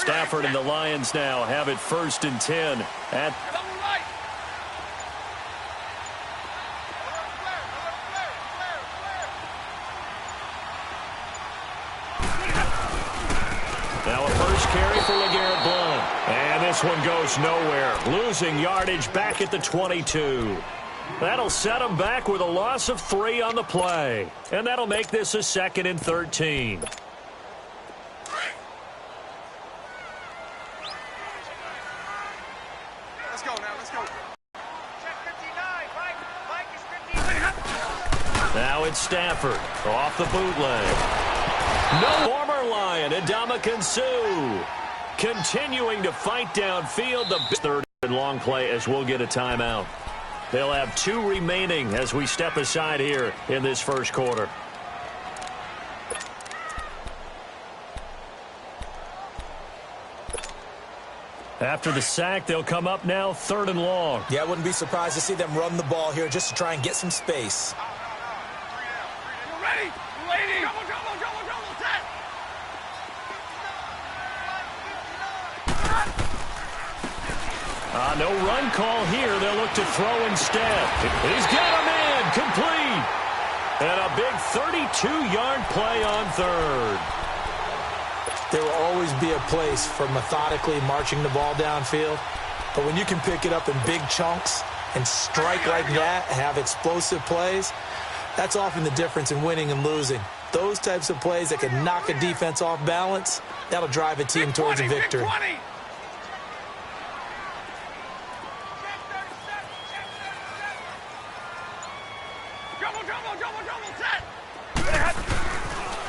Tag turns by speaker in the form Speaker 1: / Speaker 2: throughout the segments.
Speaker 1: Stafford and the Lions now have it 1st and 10 at... Now a first carry for LeGarrette Blount. And this one goes nowhere. Losing yardage back at the 22. That'll set them back with a loss of 3 on the play. And that'll make this a 2nd and 13.
Speaker 2: Let's go now, let's go.
Speaker 3: Check 59, Mike is 59.
Speaker 1: Now it's Stafford off the bootleg. No former Lion, Ndamukong Suh, continuing to fight downfield. The 3rd and long play as we'll get a timeout. They'll have 2 remaining as we step aside here in this first quarter. After the sack, they'll come up now 3rd and long.
Speaker 4: Yeah, I wouldn't be surprised to see them run the ball here just to try and get some space.
Speaker 2: You ready? You ready? Double, set.
Speaker 1: No run call here. They'll look to throw instead. He's got him in. Complete. And a big 32-yard play on 3rd.
Speaker 4: There will always be a place for methodically marching the ball downfield. But when you can pick it up in big chunks and strike like that, have explosive plays, that's often the difference in winning and losing. Those types of plays that can knock a defense off balance, that'll drive a team towards a victory.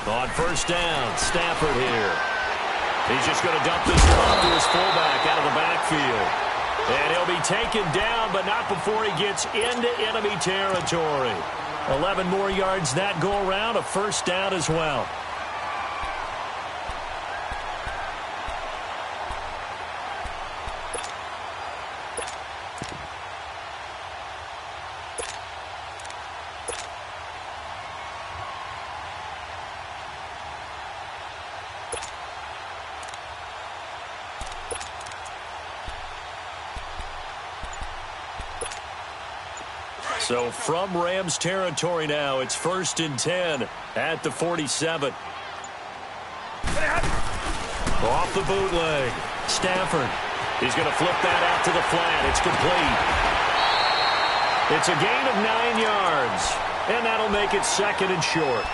Speaker 1: On 1st down, Stafford here. He's just going to dump this one off to his fullback out of the backfield. And he'll be taken down, but not before he gets into enemy territory. 11 more yards that go around, a 1st down as well. So from Rams territory now, it's 1st and 10 at the 47. Off the bootleg. Stafford. He's going to flip that out to the flat. It's complete. It's a gain of 9 yards. And that'll make it 2nd and short.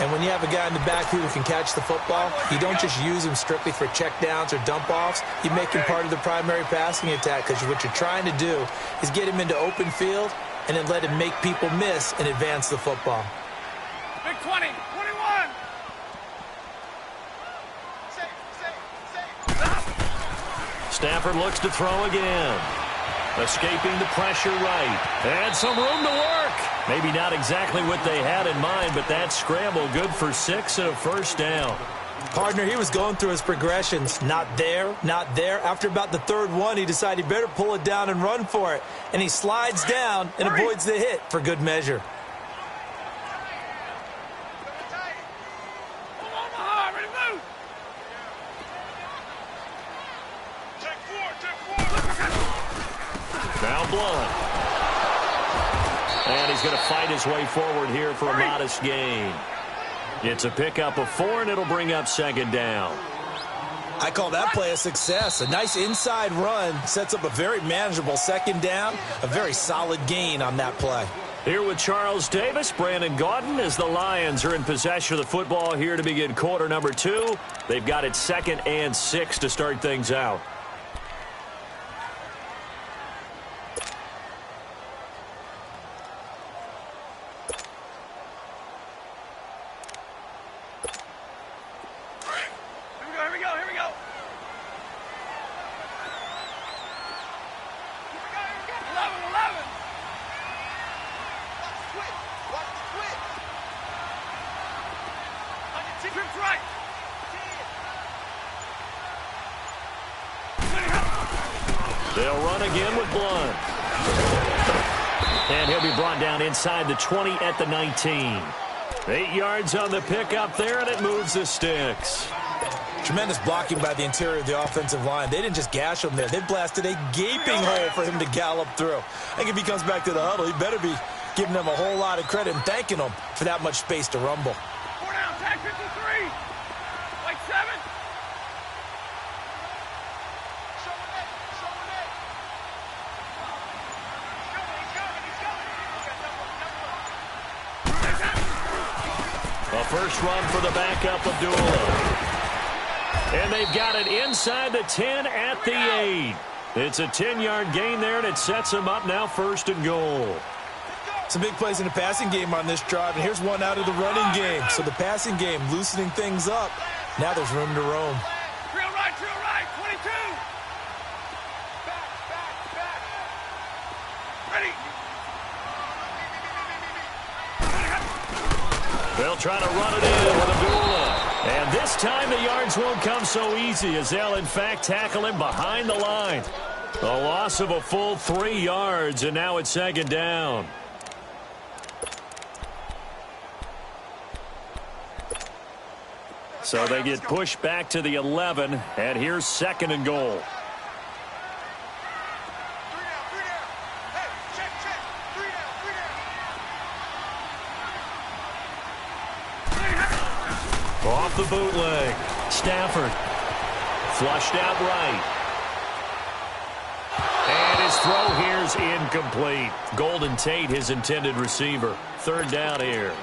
Speaker 4: And when you have a guy in the backfield who can catch the football, you don't just use him strictly for checkdowns or dump-offs. You make him part of the primary passing attack, because what you're trying to do is get him into open field and then let him make people miss and advance the football.
Speaker 2: Big 20, 21.
Speaker 1: Stafford looks to throw again. Escaping the pressure right. And some room to work. Maybe not exactly what they had in mind, but that scramble good for 6 and a 1st down.
Speaker 4: Partner, he was going through his progressions. Not there, not there. After about the 3rd one, he decided he better pull it down and run for it. And he slides down and avoids the hit for good measure.
Speaker 1: Now Blount. And he's going to fight his way forward here for a modest gain. It's a pickup of 4, and it'll bring up 2nd down.
Speaker 4: I call that play a success. A nice inside run sets up a very manageable 2nd down. A very solid gain on that play.
Speaker 1: Here with Charles Davis, Brandon Gaudin, as the Lions are in possession of the football here to begin quarter number 2. They've got it 2nd and 6 to start things out. They'll run again with Blount. And he'll be brought down inside the 20 at the 19. 8 yards on the pickup there, and it moves the sticks.
Speaker 4: Tremendous blocking by the interior of the offensive line. They didn't just gash him there. They blasted a gaping hole for him to gallop through. I think if he comes back to the huddle, he better be giving them a whole lot of credit and thanking them for that much space to rumble.
Speaker 2: 4 down, tag 53. Like 7.
Speaker 1: A first run for the backup of Abdullah. And they've got it inside the 10 at the 8. It's a 10-yard gain there, and it sets them up now 1st and goal.
Speaker 4: Some big plays in the passing game on this drive, and here's one out of the running game. So the passing game loosening things up. Now there's room to roam.
Speaker 2: Trail right, 22. Back. Ready.
Speaker 1: They'll try to run it in with Abdullah. And this time the yards won't come so easy as they'll, in fact, tackle him behind the line. A loss of a full 3 yards, and now it's 2nd down. So they get pushed back to the 11, and here's 2nd and goal.
Speaker 3: 3 down. Hey, check. 3 down.
Speaker 1: Off the bootleg. Stafford. Flushed out right. And his throw here's incomplete. Golden Tate, his intended receiver. 3rd down here.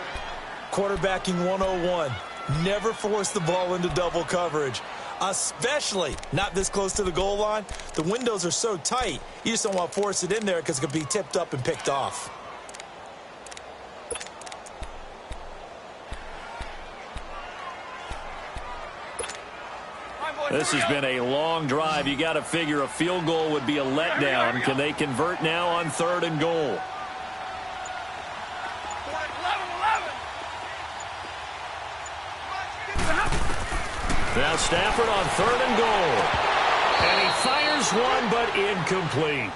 Speaker 4: Quarterbacking 101. Never force the ball into double coverage, especially not this close to the goal line. The windows are so tight, you just don't want to force it in there because it could be tipped up and picked off.
Speaker 1: This has been a long drive. You got to figure a field goal would be a letdown. Can they convert now on 3rd and goal? Now Stafford on 3rd and goal. And he fires one, but incomplete.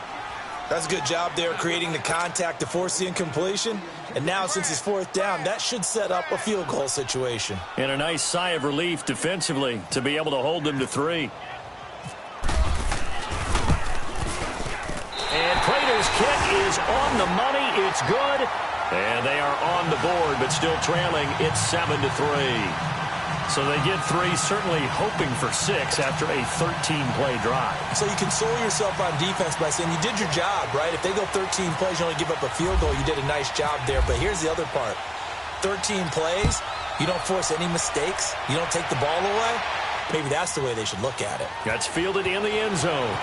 Speaker 4: That's a good job there creating the contact to force the incompletion. And now since it's 4th down, that should set up a field goal situation.
Speaker 1: And a nice sigh of relief defensively to be able to hold them to 3. And Prater's kick is on the money. It's good. And they are on the board, but still trailing. It's 7-3. So they get 3, certainly hoping for 6 after a 13-play drive.
Speaker 4: So you console yourself on defense by saying you did your job, right? If they go 13 plays, you only give up a field goal, you did a nice job there. But here's the other part. 13 plays, you don't force any mistakes, you don't take the ball away. Maybe that's the way they should look at it.
Speaker 1: That's fielded in the end zone.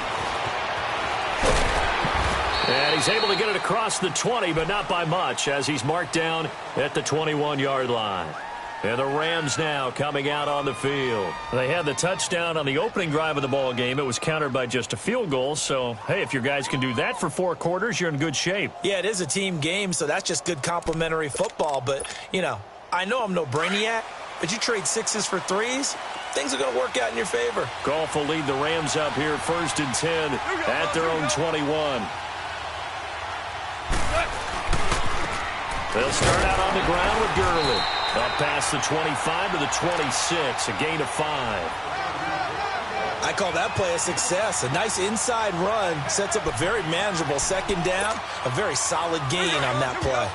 Speaker 1: And he's able to get it across the 20, but not by much, as he's marked down at the 21-yard line. And the Rams now coming out on the field. They had the touchdown on the opening drive of the ball game. It was countered by just a field goal. So, hey, if your guys can do that for 4 quarters, you're in good shape.
Speaker 4: Yeah, it is a team game, so that's just good complimentary football. But, you know, I know I'm no brainiac, but you trade 6s for 3s, things are going to work out in your favor.
Speaker 1: Goff will lead the Rams up here 1st and 10 at their own 21. They'll start out on the ground with Gurley. Up past the 25 to the 26, a gain of 5.
Speaker 4: I call that play a success. A nice inside run sets up a very manageable 2nd down, a very solid gain on that play.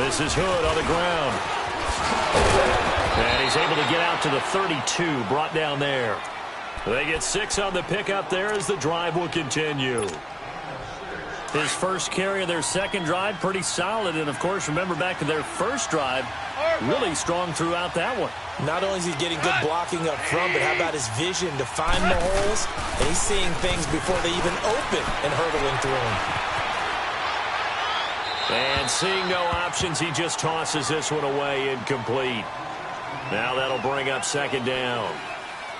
Speaker 1: This is Hood on the ground. And he's able to get out to the 32, brought down there. They get 6 on the pickup there as the drive will continue. His first carry of their 2nd drive, pretty solid. And, of course, remember back to their first drive, really strong throughout that one.
Speaker 4: Not only is he getting good blocking up front, but how about his vision to find the holes? And he's seeing things before they even open and hurdling through them.
Speaker 1: And seeing no options, he just tosses this one away incomplete. Now that'll bring up 2nd down.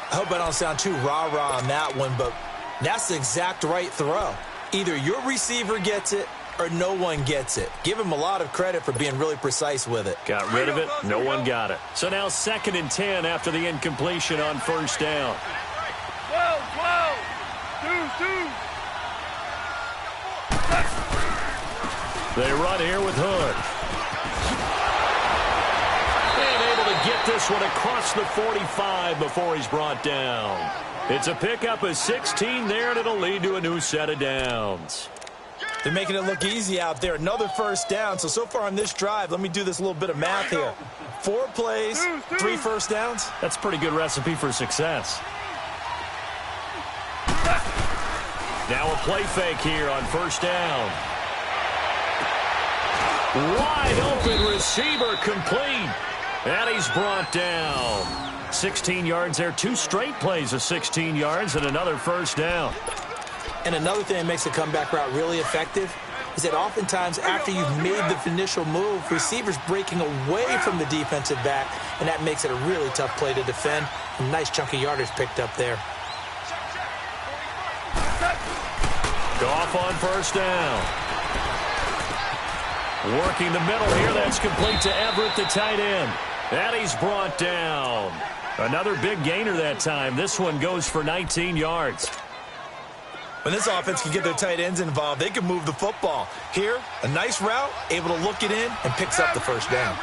Speaker 4: I hope I don't sound too rah-rah on that one, but that's the exact right throw. Either your receiver gets it or no one gets it. Give him a lot of credit for being really precise with it.
Speaker 1: Got rid of it. No one got it. So now 2nd and 10 after the incompletion on 1st down.
Speaker 2: 12. 2.
Speaker 1: They run here with Hood. And able to get this one across the 45 before he's brought down. It's a pickup of 16 there, and it'll lead to a new set of downs.
Speaker 4: They're making it look easy out there. Another first down. So far on this drive, let me do this little bit of math here. 4 plays, 3 first downs.
Speaker 1: That's a pretty good recipe for success. Now a play fake here on first down. Wide open receiver complete. And he's brought down. 16 yards there. 2 straight plays of 16 yards and another first down.
Speaker 4: And another thing that makes a comeback route really effective is that oftentimes after you've made the initial move, receivers breaking away from the defensive back, and that makes it a really tough play to defend. A nice chunk of yardage picked up there.
Speaker 1: Goff on first down. Working the middle here. That's complete to Everett, the tight end. And he's brought down. Another big gainer that time. This one goes for 19 yards.
Speaker 4: When this offense can get their tight ends involved, they can move the football. Here, a nice route, able to look it in, and picks up the first down.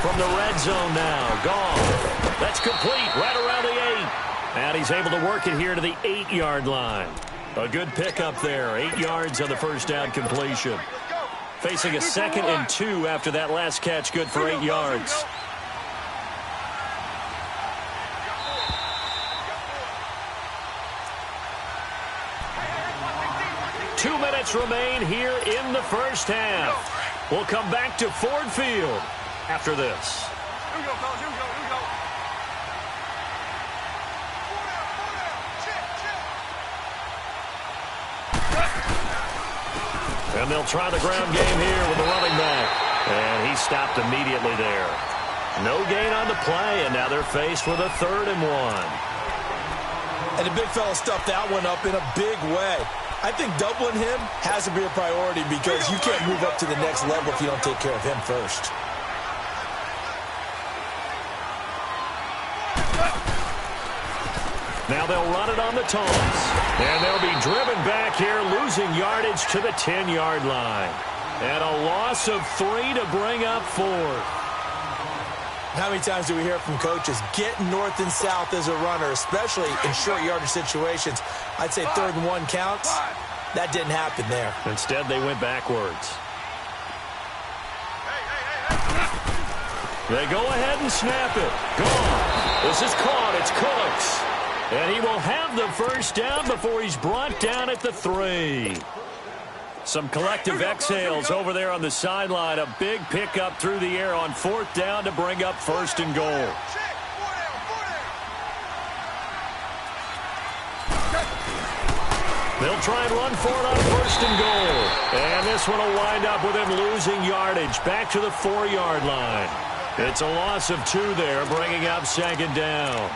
Speaker 1: From the red zone now, Goff. That's complete right around the 8. And he's able to work it here to the 8-yard line. A good pickup there. 8 yards on the first down completion. Facing a 2nd and 2 after that last catch, good for 8 yards. Two minutes remain here in the first half. We'll come back to Ford Field after this.
Speaker 3: Here we go, fellas. Here we go. Here we go.
Speaker 1: And they'll try the ground game here with the running back. And he stopped immediately there. No gain on the play, and now they're faced with a 3rd and 1.
Speaker 4: And the big fella stuffed that one up in a big way. I think doubling him has to be a priority because you can't move up to the next level if you don't take care of him first.
Speaker 1: Now they'll run it on the toss. And they'll be driven back here, losing yardage to the 10-yard line. And a loss of 3 to bring up 4.
Speaker 4: How many times do we hear from coaches, get north and south as a runner, especially in short yardage situations? I'd say 3rd and 1 counts. That didn't happen there.
Speaker 1: Instead, they went backwards. They go ahead and snap it. Gone. This is caught. It's Cooks. And he will have the first down before he's brought down at the 3. Some collective exhales over there on the sideline. A big pickup through the air on 4th down to bring up 1st and goal. They'll try and run for it on 1st and goal. And this one will wind up with him losing yardage back to the 4-yard line. It's a loss of 2 there, bringing up 2nd down.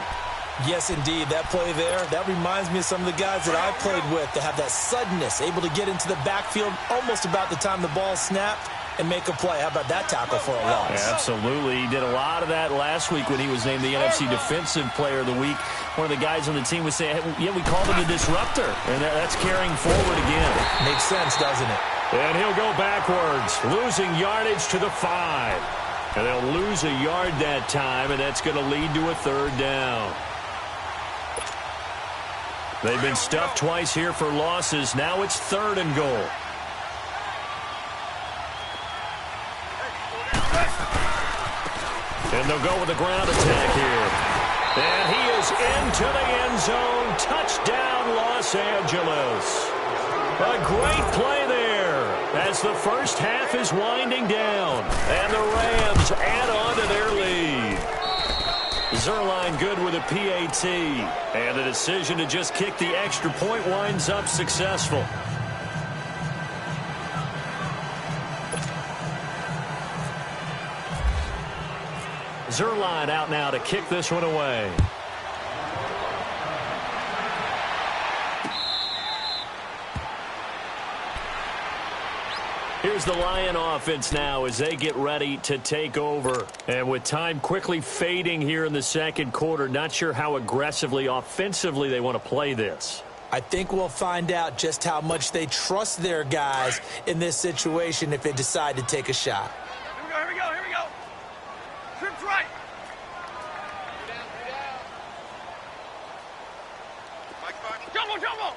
Speaker 4: Yes, indeed. That play there, that reminds me of some of the guys that I played with that have that suddenness, able to get into the backfield almost about the time the ball snapped and make a play. How about that tackle for a loss?
Speaker 1: Absolutely. He did a lot of that last week when he was named the NFC Defensive Player of the Week. One of the guys on the team was saying, hey, yeah, we called him the disruptor. And that's carrying forward again.
Speaker 4: Makes sense, doesn't it?
Speaker 1: And he'll go backwards, losing yardage to the 5. And they'll lose a yard that time, and that's going to lead to a 3rd down. They've been stuffed twice here for losses. Now it's 3rd and goal. And they'll go with the ground attack here. And he is into the end zone. Touchdown, Los Angeles. A great play there as the first half is winding down. And the Rams add on to their lead. Zerline good with a PAT. And the decision to just kick the extra point winds up successful. Zerline out now to kick this one away. Here's the Lion offense now as they get ready to take over. And with time quickly fading here in the second quarter, not sure how aggressively, offensively they want to play this.
Speaker 4: I think we'll find out just how much they trust their guys in this situation if they decide to take a shot.
Speaker 2: Here we go, here we go. Trips right. Jumbo.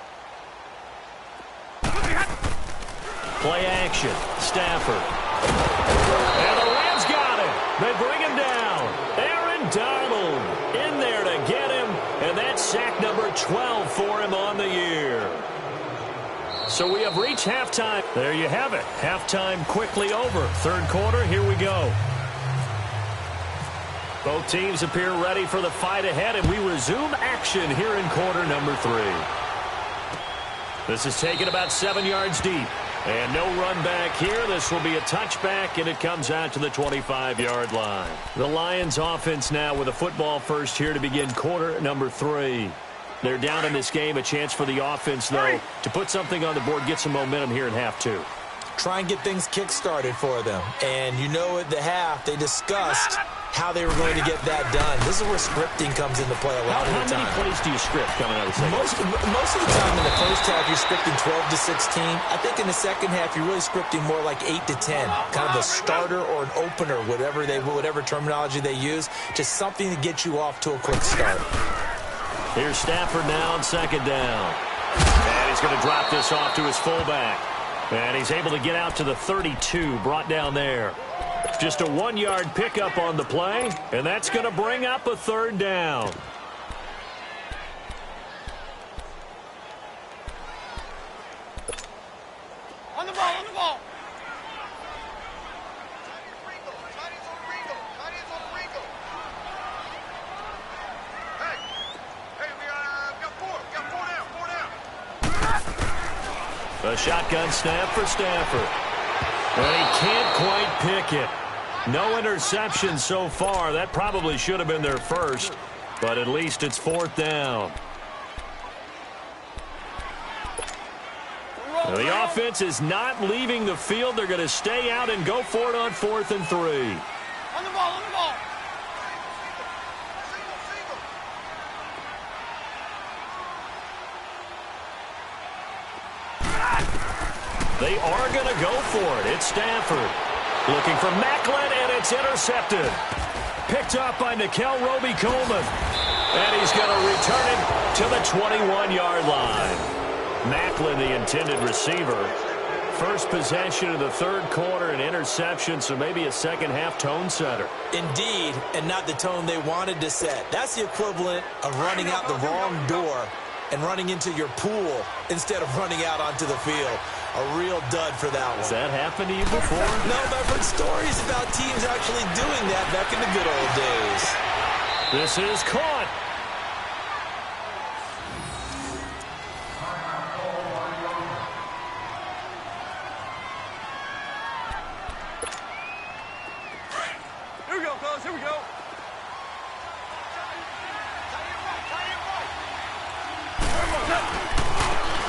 Speaker 1: Play action. Stafford. And the Rams got him. They bring him down. Aaron Donald in there to get him. And that's sack number 12 for him on the year. So we have reached halftime. There you have it. Halftime quickly over. Third quarter, here we go. Both teams appear ready for the fight ahead, and we resume action here in quarter number 3. This is taken about 7 yards deep. And no run back here. This will be a touchback, and it comes out to the 25-yard line. The Lions offense now with a football first here to begin quarter number 3. They're down in this game. A chance for the offense, though, to put something on the board, get some momentum here in half 2.
Speaker 4: Try and get things kick-started for them. And you know at the half, they discussed how they were going to get that done. This is where scripting comes into play a lot of the time.
Speaker 1: How many plays do you script coming out of the second?
Speaker 4: Most of the time in the first half, you're scripting 12 to 16. I think in the second half, you're really scripting more like 8 to 10. Kind of a starter or an opener, whatever terminology they use. Just something to get you off to a quick start.
Speaker 1: Here's Stafford now on second down. And he's going to drop this off to his fullback. And he's able to get out to the 32, brought down there. Just a 1-yard pickup on the play, and that's going to bring up a third down.
Speaker 2: On the ball.
Speaker 1: A shotgun snap for Stafford. And he can't quite pick it. No interception so far. That probably should have been their first, but at least it's fourth down. Now, the offense is not leaving the field. They're going to stay out and go for it on 4th and 3.
Speaker 2: On the ball.
Speaker 1: They are going to go for it. It's Stafford looking for Macklin, and it's intercepted. Picked up by Nickel Roby-Coleman. And he's going to return it to the 21-yard line. Macklin, the intended receiver. First possession of the third quarter, an interception, so maybe a second-half tone setter.
Speaker 4: Indeed, and not the tone they wanted to set. That's the equivalent of running out the wrong door and running into your pool instead of running out onto the field. A real dud for that one.
Speaker 1: Has that happened to you before?
Speaker 4: No, but I've heard stories about teams actually doing that back in the good old days.
Speaker 1: This is caught.
Speaker 3: Here we go, fellas. Here we go.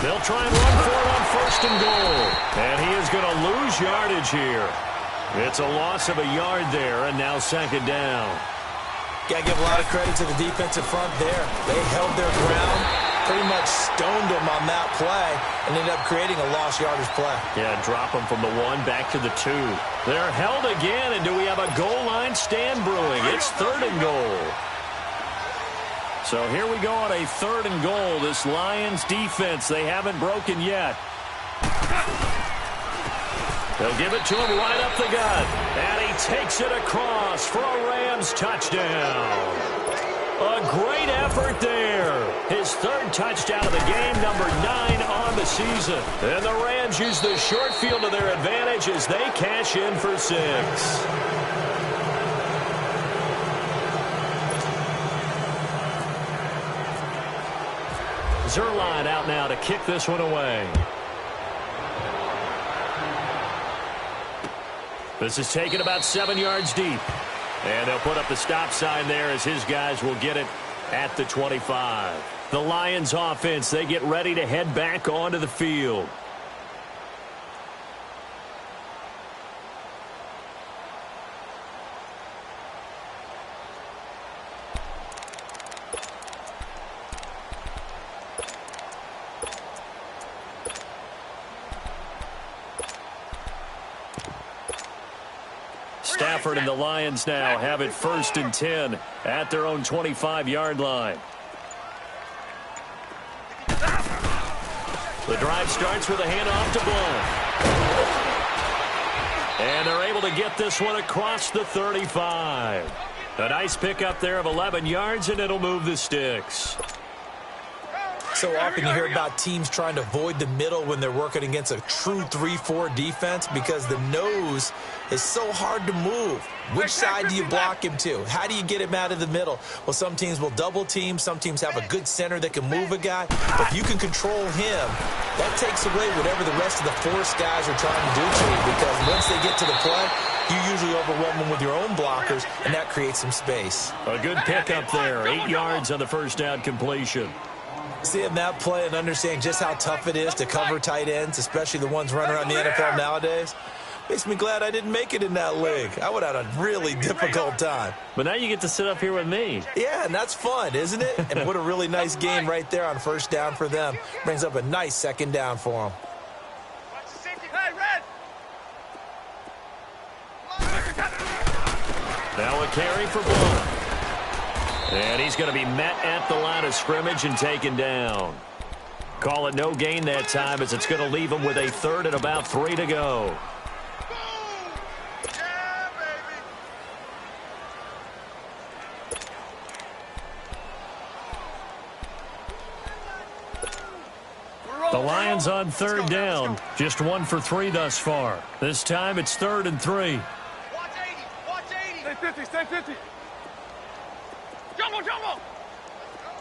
Speaker 1: They'll try and run for it on 1st and goal. And he is going to lose yardage here. It's a loss of a yard there, and now 2nd down.
Speaker 4: Got to give a lot of credit to the defensive front there. They held their ground, pretty much stoned them on that play, and ended up creating a lost yardage play.
Speaker 1: Yeah, drop them from the 1 back to the 2. They're held again, and do we have a goal line stand brewing? It's 3rd and goal. So here we go on a 3rd and goal. This Lions defense, they haven't broken yet. They'll give it to him right up the gut. And he takes it across for a Rams touchdown. A great effort there. His 3rd touchdown of the game, number 9 on the season. And the Rams use the short field to their advantage as they cash in for 6. Zerline out now to kick this one away. This is taken about 7 yards deep. And they'll put up the stop sign there as his guys will get it at the 25. The Lions offense, they get ready to head back onto the field. Stafford and the Lions now have it 1st and 10 at their own 25-yard line. The drive starts with a handoff to Blount. And they're able to get this one across the 35. A nice pickup there of 11 yards, and it'll move the sticks.
Speaker 4: So often you hear about teams trying to avoid the middle when they're working against a true 3-4 defense because the nose is so hard to move. Which side do you block him to? How do you get him out of the middle? Well, some teams will double team. Some teams have a good center that can move a guy. But if you can control him, that takes away whatever the rest of the force guys are trying to do to him, because once they get to the play, you usually overwhelm them with your own blockers, and that creates some space.
Speaker 1: A good pickup there. 8 yards on the first down completion.
Speaker 4: Seeing that play and understanding just how tough it is to cover tight ends, especially the ones running around the NFL nowadays, makes me glad I didn't make it in that league. I would have had a really difficult time.
Speaker 1: But now you get to sit up here with me.
Speaker 4: Yeah, and that's fun, isn't it? And what a really nice game right there on first down for them. Brings up a nice second down for them.
Speaker 2: Hey, Red!
Speaker 1: Now a carry for Blount. And he's going to be met at the line of scrimmage and taken down. Call it no gain that time, as it's going to leave him with a 3rd and about 3 to go. The Lions on 3rd down. Just 1 for 3 thus far. This time it's 3rd and 3.
Speaker 2: Watch 80! Watch 80! Stay 50, stay 50! Jumbo, jumbo!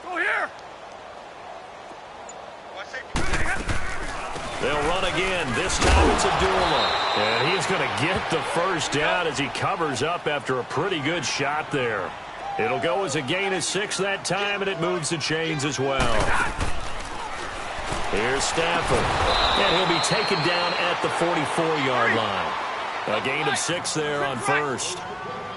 Speaker 2: Go here!
Speaker 1: They'll run again. This time it's Abdullah. And he's going to get the first down as he covers up after a pretty good shot there. It'll go as a gain of 6 that time, and it moves the chains as well. Here's Stafford. And he'll be taken down at the 44-yard line. A gain of 6 there on first.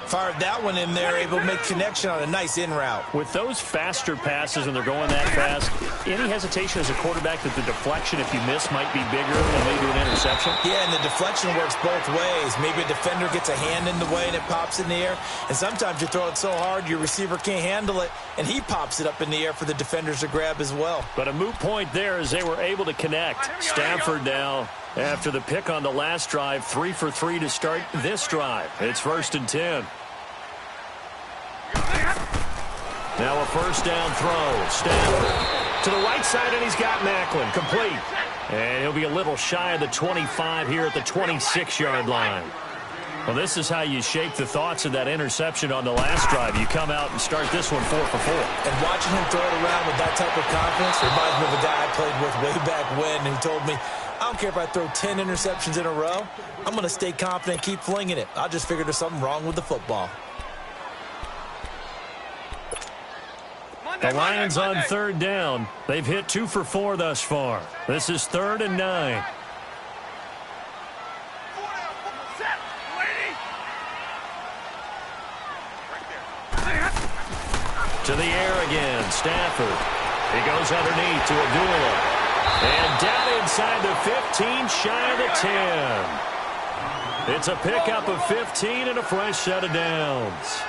Speaker 4: Fired that one in there, able to make connection on a nice in route.
Speaker 1: With those faster passes when they're going that fast, any hesitation as a quarterback that the deflection, if you miss, might be bigger than maybe an interception?
Speaker 4: Yeah, and the deflection works both ways. Maybe a defender gets a hand in the way and it pops in the air. And sometimes you throw it so hard your receiver can't handle it, and he pops it up in the air for the defenders to grab as well.
Speaker 1: But a moot point there as they were able to connect. Stafford now, after the pick on the last drive, 3 for 3 to start this drive. It's 1st and 10. Now a first down throw. Stafford to the right side, and he's got Macklin. Complete. And he'll be a little shy of the 25 here at the 26-yard line. Well, this is how you shake the thoughts of that interception on the last drive. You come out and start this one 4 for 4.
Speaker 4: And watching him throw it around with that type of confidence reminds me of a guy I played with way back when, who told me, I don't care if I throw 10 interceptions in a row. I'm going to stay confident and keep flinging it. I just figured there's something wrong with the football.
Speaker 1: The Lions on 3rd down. They've hit 2 for 4 thus far. This is 3rd and 9. To the air again, Stafford. He goes underneath to Abdullah. And down inside the 15, shy of the 10. It's a pickup of 15 and a fresh set of downs.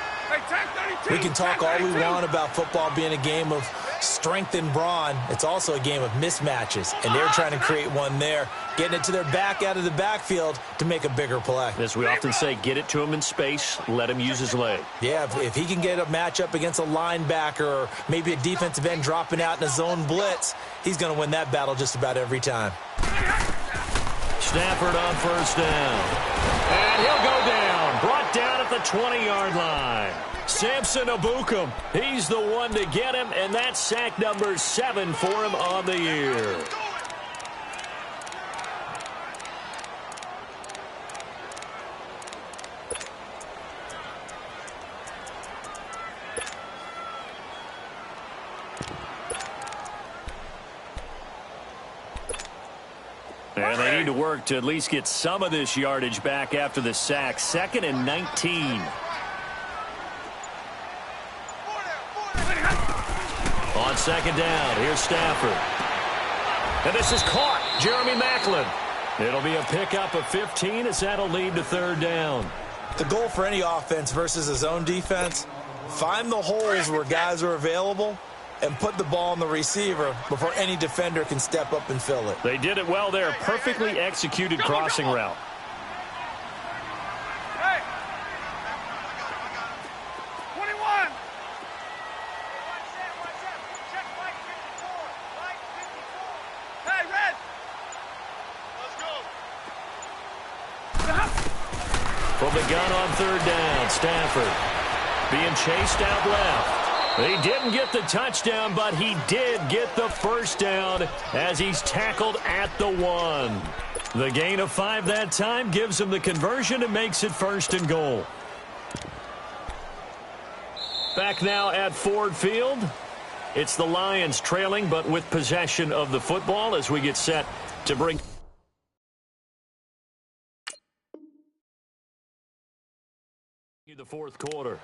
Speaker 4: We can talk all we want about football being a game of strength and brawn. It's also a game of mismatches, and they're trying to create one there, getting it to their back out of the backfield to make a bigger play.
Speaker 1: As we often say, get it to him in space, let him use his leg.
Speaker 4: Yeah, if he can get a matchup against a linebacker or maybe a defensive end dropping out in a zone blitz, he's going to win that battle just about every time.
Speaker 1: Stafford on first down. And he'll go down. Brought down at the 20-yard line. Samson Abukum, he's the one to get him, and that's sack number 7 for him on the year. And they need to work to at least get some of this yardage back after the sack. 2nd and 19. On 2nd down, here's Stafford. And this is caught. Jeremy Macklin. It'll be a pickup of 15 as that'll lead to 3rd down.
Speaker 4: The goal for any offense versus a zone defense, find the holes where guys are available and put the ball on the receiver before any defender can step up and fill it.
Speaker 1: They did it well there. Perfectly executed crossing route.
Speaker 2: Hey! 21! Hey, red! Let's go!
Speaker 1: From the gun on third down, Stafford being chased out left. He didn't get the touchdown, but he did get the first down as he's tackled at the 1. The gain of 5 that time gives him the conversion and makes it 1st and goal. Back now at Ford Field. It's the Lions trailing, but with possession of the football as we get set to bring the 4th quarter.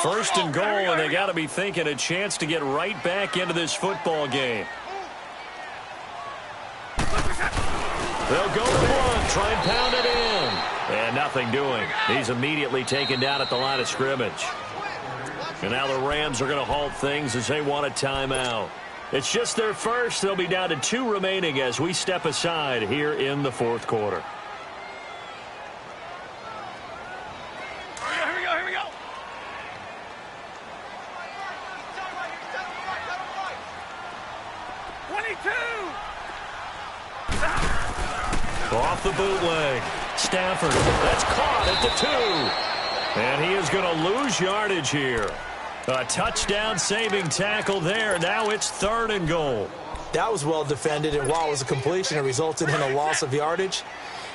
Speaker 1: First and goal, and they got to be thinking a chance to get right back into this football game. They'll go to one, try and pound it in. And nothing doing. He's immediately taken down at the line of scrimmage. And now the Rams are going to halt things as they want a timeout. It's just their first. They'll be down to 2 remaining as we step aside here in the 4th quarter.
Speaker 2: Here we go.
Speaker 1: Off the bootleg. Stafford, that's caught at the 2. And he is going to lose yardage here. A touchdown-saving tackle there. Now it's 3rd and goal.
Speaker 4: That was well defended, and while it was a completion, it resulted in a loss of yardage.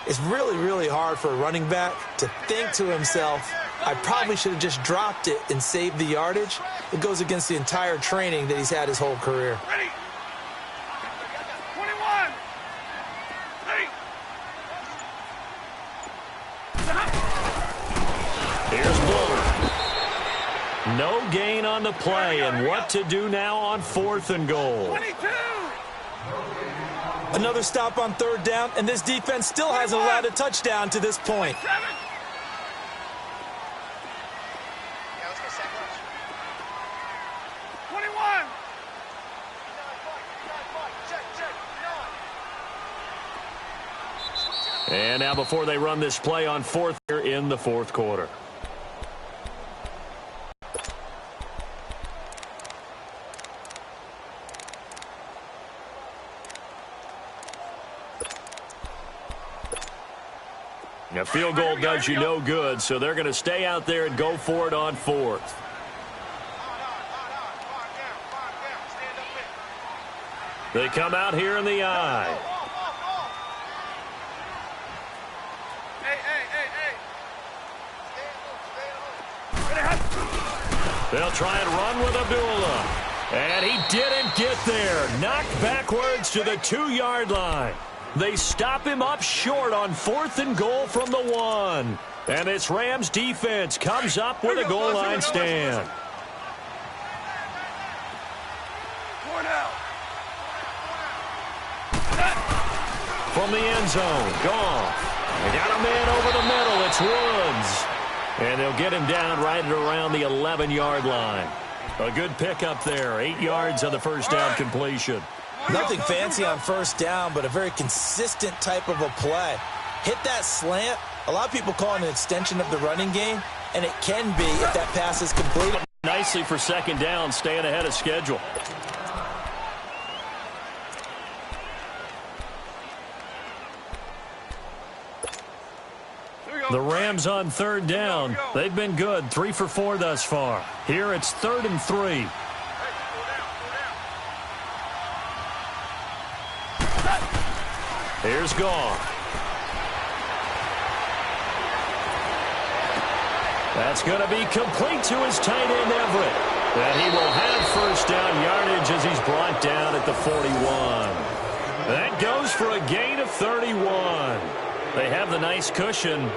Speaker 4: It's really, really hard for a running back to think to himself, I probably should have just dropped it and saved the yardage. It goes against the entire training that he's had his whole career.
Speaker 2: Ready. 21. Ready.
Speaker 1: Here's Buller. No gain on the play, and what to do now on 4th and goal.
Speaker 2: 22.
Speaker 4: Another stop on 3rd down, and this defense still hasn't allowed a touchdown to this point.
Speaker 2: 7. 21.
Speaker 1: And now before they run this play on 4th here in the 4th quarter. A field goal does you no good, so they're going to stay out there and go for it on 4th. They come out here in the eye. They'll try and run with Abdullah. And he didn't get there. Knocked backwards to the 2-yard line. They stop him up short on 4th and goal from the 1. And this Rams defense comes up with a goal line stand. From the end zone, Goff. They got a man over the middle. It's Woods. And they'll get him down right at around the 11-yard line. A good pickup there. 8 yards on the first down completion.
Speaker 4: Nothing fancy on 1st down, but a very consistent type of a play. Hit that slant. A lot of people call it an extension of the running game, and it can be if that pass is completed.
Speaker 1: Nicely for 2nd down, staying ahead of schedule. The Rams on 3rd down. They've been good. 3 for 4 thus far. Here it's 3rd and 3. Here's Goff. That's going to be complete to his tight end, Everett. And he will have first down yardage as he's brought down at the 41. That goes for a gain of 31. They have the nice cushion.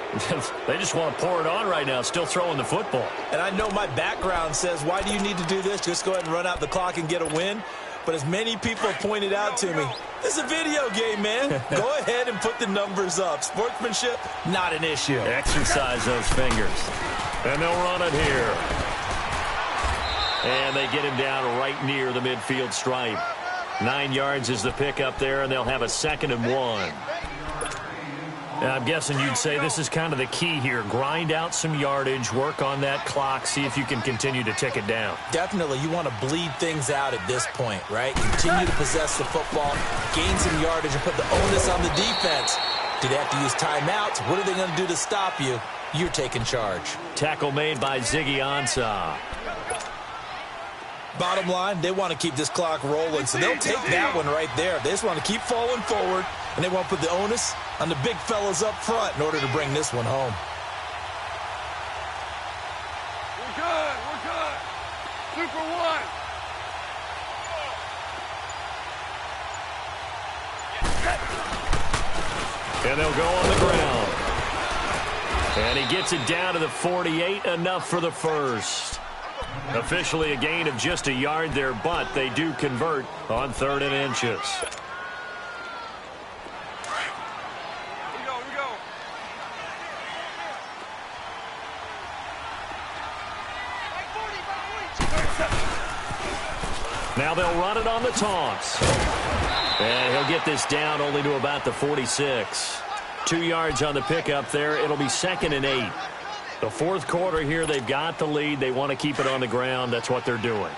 Speaker 1: They just want to pour it on right now, still throwing the football.
Speaker 4: And I know my background says, why do you need to do this? Just go ahead and run out the clock and get a win. But as many people have pointed out to me, this is a video game, man. Go ahead and put the numbers up. Sportsmanship, not an issue.
Speaker 1: Exercise those fingers. And they'll run it here. And they get him down right near the midfield stripe. 9 yards is the pickup there, and they'll have a 2nd and 1. Now, I'm guessing you'd say this is kind of the key here. Grind out some yardage, work on that clock, see if you can continue to tick it down.
Speaker 4: Definitely, you want to bleed things out at this point, right? Continue to possess the football, gain some yardage, and put the onus on the defense. Do they have to use timeouts? What are they going to do to stop you? You're taking charge.
Speaker 1: Tackle made by Ziggy Ansah.
Speaker 4: Bottom line, they want to keep this clock rolling, so they'll take that one right there. They just want to keep falling forward, and they want to put the onus on the big fellas up front in order to bring this one home.
Speaker 2: We're good. We're good. Super one.
Speaker 1: And they'll go on the ground. And he gets it down to the 48, enough for the first. Officially a gain of just a yard there, but they do convert on 3rd and inches.
Speaker 2: Here we go. Here we go.
Speaker 1: Now they'll run it on the toss. And he'll get this down only to about the 46. 2 yards on the pickup there. It'll be 2nd and 8. The 4th quarter here, they've got the lead. They want to keep it on the ground. That's what they're doing.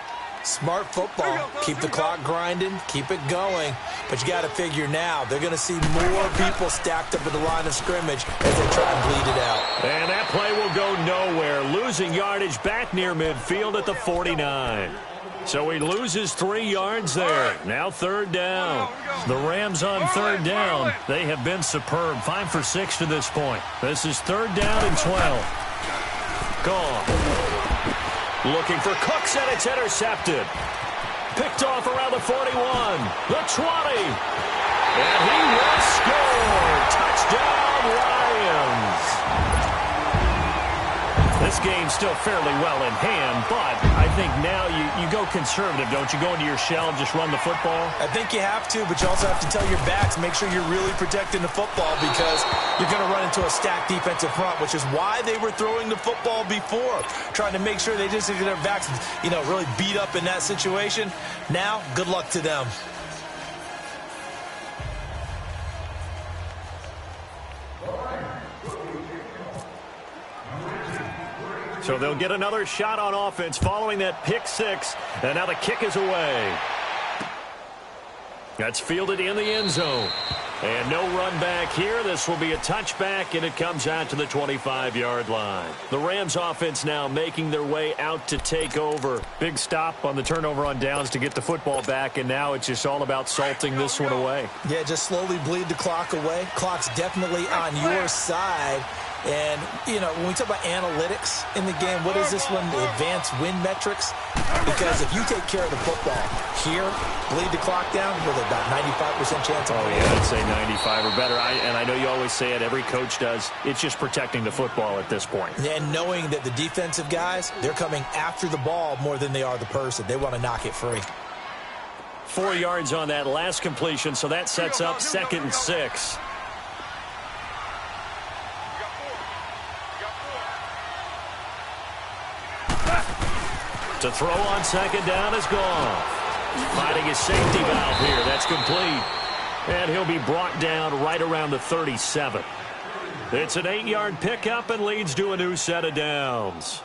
Speaker 4: Smart football. Keep the clock grinding. Keep it going. But you got to figure now, they're going to see more people stacked up at the line of scrimmage as they try and bleed it out.
Speaker 1: And that play will go nowhere. Losing yardage back near midfield at the 49. So he loses 3 yards there. Now 3rd down. The Rams on 3rd down. They have been superb. 5 for 6 to this point. This is 3rd down and 12. Gone. Looking for Cooks, and it's intercepted. Picked off around the 41. The 20. And he will score. Touchdown, Lions. This game's still fairly well in hand, but I think now you go conservative, don't you? Go into your shell and just run the football?
Speaker 4: I think you have to, but you also have to tell your backs, make sure you're really protecting the football because you're going to run into a stacked defensive front, which is why they were throwing the football before, trying to make sure they just get their backs, really beat up in that situation. Now, good luck to them.
Speaker 1: So they'll get another shot on offense following that pick 6, and now the kick is away. That's fielded in the end zone. And no run back here. This will be a touchback, and it comes out to the 25-yard line. The Rams offense now making their way out to take over. Big stop on the turnover on downs to get the football back, and now it's just all about salting this one away.
Speaker 4: Yeah, just slowly bleed the clock away. Clock's definitely on your side. And, when we talk about analytics in the game, what is this one? The advanced win metrics? Because if you take care of the football here, bleed the clock down, with about 95% chance of winning.
Speaker 1: Yeah, I'd say 95 or better. And I know you always say it, every coach does. It's just protecting the football at this point.
Speaker 4: And knowing that the defensive guys, they're coming after the ball more than they are the person. They want to knock it free.
Speaker 1: 4 yards on that last completion, so that sets up 2nd and 6. To throw on 2nd down is gone. Finding his safety valve here. That's complete. And he'll be brought down right around the 37. It's an 8-yard pickup and leads to a new set of downs.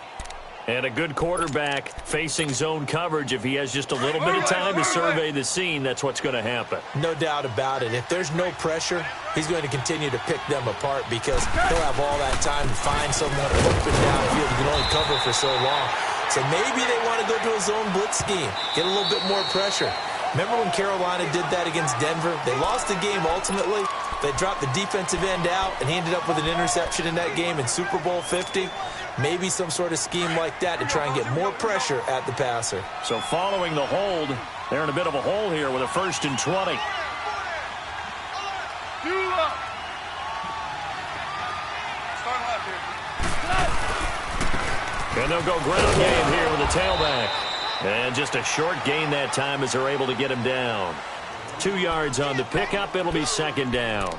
Speaker 1: And a good quarterback facing zone coverage. If he has just a little bit of time to survey the scene, that's what's going to happen.
Speaker 4: No doubt about it. If there's no pressure, he's going to continue to pick them apart because he'll have all that time to find someone open downfield. You can only cover for so long. So maybe they want to go to a zone blitz scheme, get a little bit more pressure. Remember when Carolina did that against Denver? They lost the game ultimately. They dropped the defensive end out, and he ended up with an interception in that game in Super Bowl 50. Maybe some sort of scheme like that to try and get more pressure at the passer.
Speaker 1: So following the hold, they're in a bit of a hole here with a 1st and 20. And they'll go ground game here with a tailback. And just a short gain that time as they're able to get him down. 2 yards on the pickup. It'll be second down.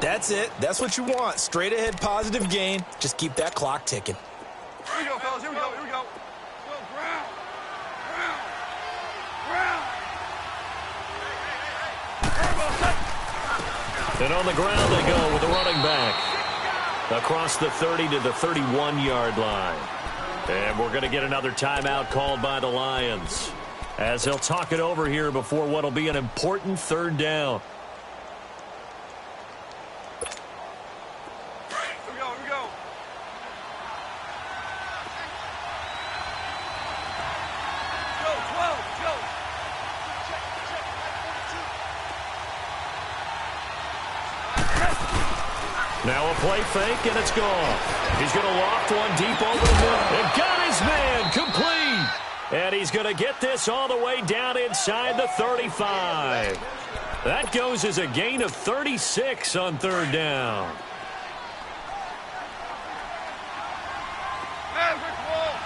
Speaker 4: That's it. That's what you want. Straight ahead, positive gain. Just keep that clock ticking.
Speaker 3: Here we go, fellas. Here we go. Here we go. Go, ground. Ground. Ground.
Speaker 1: And on the ground they go with the running back. Across the 30 to the 31-yard line. And we're going to get another timeout called by the Lions, as they'll talk it over here before what will be an important third down.
Speaker 3: Here we go. Here we go. Go, 12. Go.
Speaker 1: Now a play fake, and it's gone. He's going to loft one deep over the middle. And got his man complete. And he's going to get this all the way down inside the 35. That goes as a gain of 36 on third down.
Speaker 3: Maverick wall.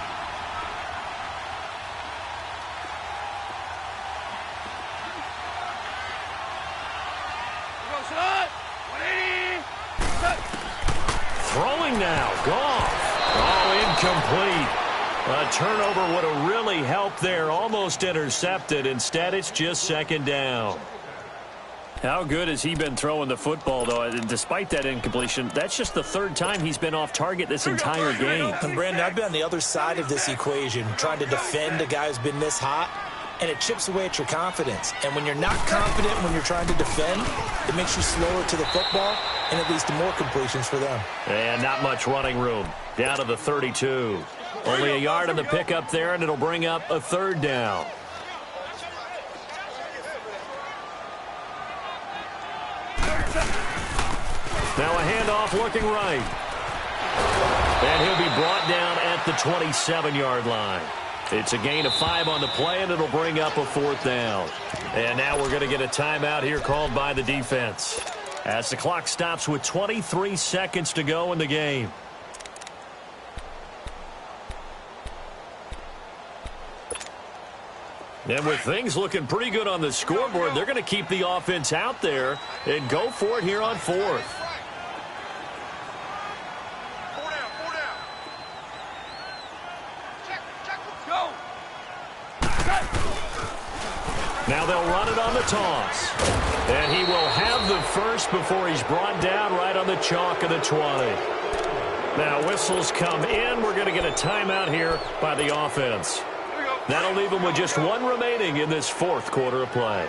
Speaker 3: Here we go, son. 180. Set.
Speaker 1: Throwing now. Goff. Oh, incomplete. A turnover would have really helped there. Almost intercepted. Instead, it's just second down. How good has he been throwing the football, though? Despite that incompletion, that's just the third time he's been off target this entire game.
Speaker 4: And Brandon, I've been on the other side of this equation, trying to defend a guy who's been this hot, and it chips away at your confidence. And when you're not confident when you're trying to defend, it makes you slower to the football, and it leads to more completions for them.
Speaker 1: And not much running room. Down to the 32. Only a yard on the pickup there, and it'll bring up a third down. Now a handoff looking right. And he'll be brought down at the 27-yard line. It's a gain of 5 on the play, and it'll bring up a fourth down. And now we're going to get a timeout here called by the defense, as the clock stops with 23 seconds to go in the game. And with things looking pretty good on the scoreboard, they're going to keep the offense out there and go for it here on fourth. Now they'll run it on the toss. And he will have the first before he's brought down right on the chalk of the 20. Now whistles come in. We're going to get a timeout here by the offense. That'll leave him with just one remaining in this fourth quarter of play.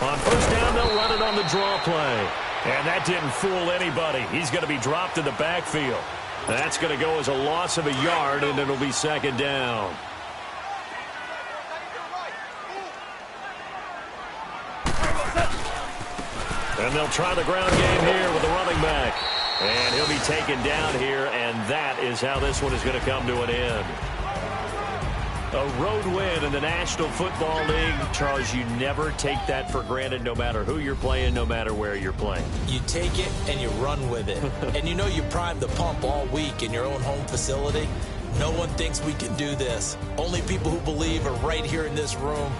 Speaker 1: On first down, they'll run it on the draw play. And that didn't fool anybody. He's going to be dropped in the backfield. That's going to go as a loss of a yard, and it'll be second down. And they'll try the ground game here with the running back. And he'll be taken down here, and that is how this one is going to come to an end. A road win in the National Football League. Charles, you never take that for granted, no matter who you're playing, no matter where you're playing.
Speaker 4: You take it and you run with it. And you know you primed the pump all week in your own home facility. No one thinks we can do this. Only people who believe are right here in this room.